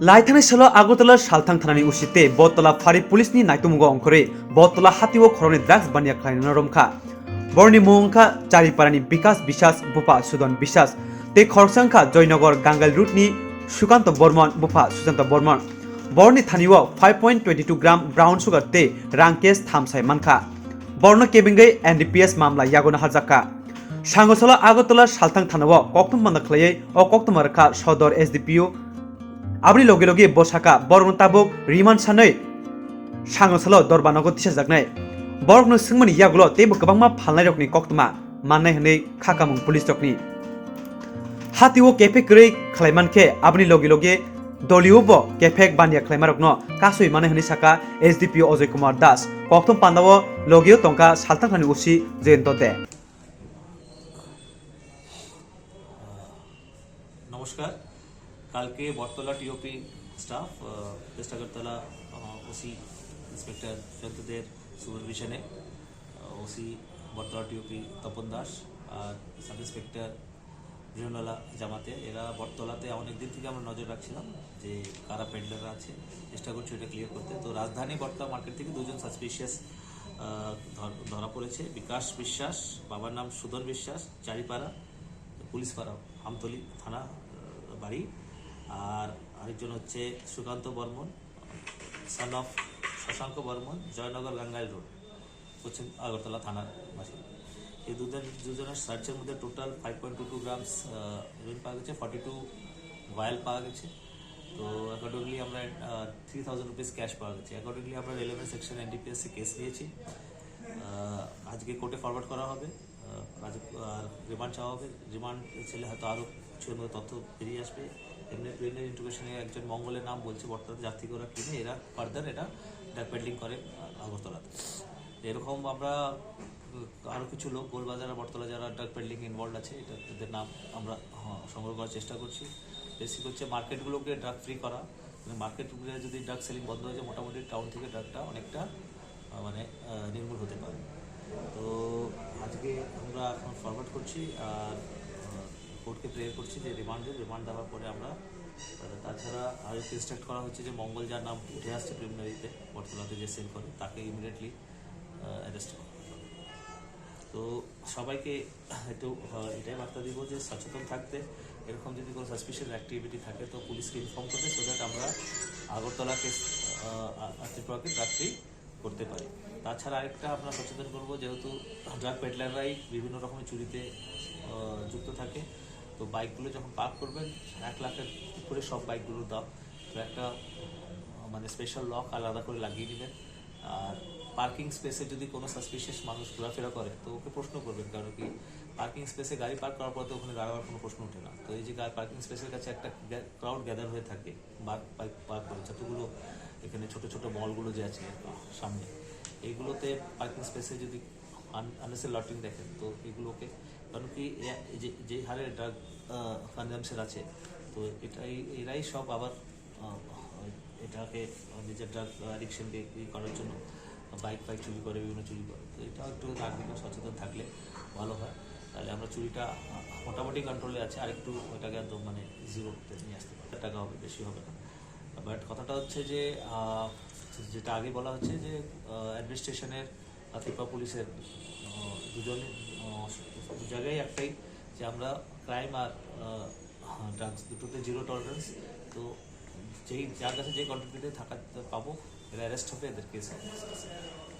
लाइथानाय सल आगरतला सालथां थानानि उसिते बतला फारि पुलिसनि नायतमुग अंकरे बतला हातिव खरनि ड्राग्स बानिया खालायना रमखा बरनि मुंखा चारिपारानि विकास बिसास बुफा सुदन बिसास ते खरसंखा जयनगर गांगल रूटनि सुकांत बर्मन बुफा सुशांत बर्मन बरनि थानिव 5.22 ग्राम ब्राउन सुगार ते रांकेस थामसाय मानखा बरनो केबिंगै एनडीपीएस मामला यागोना हाजाका सांगसला आगरतला सालथां थानाव कक्तम बन्द खलायै अ कक्तम रखा सदर एसडीपीओ आबनि लगे लगे बसाका बरगन ताबुक रिमान सानै सांगसला दरबानगो थिसाजागनाय बरगनो सोंमनि यागुलो तेबो गोबांमा फालनाय रकनि कक्तमा माननाय हनै खाकामुं पुलिस रकनि हातिओ केफे गरै खलायमानखे आबनि लगे लगे दलियोबो केफेक बानिया खलायमारकनो कासुइ माननाय हनै साका एसडीपीओ अजय कुमार दास कक्तम पान्दावो लगेयो तंका सालथांखानि उसी जयন্ত दे। नमस्कार कल के Bartala TOP staff West Agartala OC inspector जयন্তদের সুপারভিশনে ওসি বরতলা টিওপি তপন দাস আর সাব ইন্সপেক্টর রিহনওয়ালা জামাতে এরা বরতলাতে অনেক দিন থেকে আমরা নজর রাখছিলাম যে কারা পেডলাররা আছে চেষ্টা করছি এটা ক্লিয়ার করতে। তো রাজধানী বরতলা মার্কেট থেকে দুজন সাসপিশিয়াস ধরা পড়েছে। বিকাশ বিশ্বাস, বাবার নাম সুদন বিশ্বাস, চারিপাড়া পুলিশপাড়া আমতলি থানা বাড়ি, আর আরেকজন হচ্ছে Sukanta Barman son of Shashanka Barman, Joynagar Gangail road, Paschim Agartala থানার বাসিন্দা। এই দুজনের সার্চের মধ্যে টোটাল 5.22 গ্রামস হেরোইন পাওয়া গেছে, 42 ভায়াল পাওয়া গেছে। তো অ্যাকর্ডিংলি আমরা 3000 রুপিস ক্যাশ পাওয়া গেছে। অ্যাকর্ডিংলি আমরা রেলেভেন্ট সেকশন এনডিপিএসে কেস নিয়েছি। আজকে কোর্টে ফরওয়ার্ড করা হবে আর রিমান্ড চাওয়া হবে। রিমান্ড ছেলে হয়তো আরও কিছু তথ্য বেরিয়ে আসবে। এমনি প্রিলিমিনারি ইন্টিগ্রেশনে একজন মঙ্গলের নাম বলছে বর্তমানে যাত্রী করে কিনে এরা ফার্দার এটা ড্রাগ পেডলিং করে আগরতলাতে। এরকম আমরা আরও কিছু লোক গোলবাজার বটতলা যারা ড্রাগ পেডলিং ইনভলভ আছে এদের নাম আমরা সংগ্রহ করার চেষ্টা করছি। বেসিক হচ্ছে মার্কেটগুলোকে ড্রাগ ফ্রি করা, মানে মার্কেটগুলো যদি ড্রাগ সেলিং বন্ধ হয়ে যায় মোটামুটি টাউন থেকে ড্রাগটা অনেকটা মানে নির্মূল হতে পারে। তো আজকে আমরা এখন ফরওয়ার্ড করছি আর কোর্টকে প্রেয়ার করছি যে রিমান্ড দেওয়ার পরে আমরা তাছাড়া আরেকটু ইনস্ট্রাক্ট করা হচ্ছে যে মঙ্গল যার নাম উঠে আসছে প্রিলিমিনারিতে বর্তমানে যে সেল করে তাকে ইমিডিয়েটলি অ্যারেস্ট করা। তো সবাইকে একটু এটাই বার্তা দিব যে সচেতন থাকতে, এরকম যদি কোনো সাসপিশিয়াস অ্যাক্টিভিটি থাকে তো পুলিশকে ইনফর্ম করতে, সো দ্যাট আমরা আগরতলাকে ত্রিপুরাকে ড্রাগ ফ্রি করতে পারি। তাছাড়া আরেকটা আমরা সচেতন করবো, যেহেতু ড্রাগ পেডলাররাই বিভিন্ন রকমের চুরিতে যুক্ত থাকে, তো বাইকগুলো যখন পার্ক করবেন 1 লাখের উপরে সব বাইকগুলোর দাম, তো একটা মানে স্পেশাল লক আলাদা করে লাগিয়ে নেবেন। আর পার্কিং স্পেসে যদি কোনো সাসপিশিয়াস মানুষ ঘোরাফেরা করে তো ওকে প্রশ্ন করবেন, কারণ কি পার্কিং স্পেসে গাড়ি পার্ক করার পর তো ওখানে দাঁড়াবার কোনো প্রশ্ন ওঠে না। তো এই যে পার্কিং স্পেসের কাছে একটা ক্রাউড গ্যাদার হয়ে থাকে বাইক পার্ক করে, যতগুলো এখানে ছোট ছোট মলগুলো যে আছে সামনে, এইগুলোতে পার্কিং স্পেসে যদি আননেসেসারি লটিং দেখেন তো এগুলোকে, কারণ কি যে হারে ড্রাগ কনজামশন আছে তো এরাই সব আবার এটাকে নিজের ড্রাগ অ্যাডিকশনকে করার জন্য বাইক চুরি করে, বিভিন্ন চুরি করে। তো এটাও একটু নাগরিকরা সচেতন থাকলে ভালো হয়, তাহলে আমরা চুরিটা মোটামুটি কন্ট্রোলে আছে। আরেকটু ওইটাকে একদম মানে জিরোতে নিয়ে আসতে পারি, টাকা হবে, বেশি হবে না। বাট কথাটা হচ্ছে যে যেটা আগে বলা হচ্ছে যে অ্যাডমিনিস্ট্রেশনের ত্রিপুরা পুলিশের দু জায়গায় একটাই যে আমরা ক্রাইম আর ড্রাগস দুটোতে জিরো টলারেন্স। তো যার কাছে যে কন্ট্রিবিউটে থাকা পাবো এরা অ্যারেস্ট হবে, এদের কেস হবে।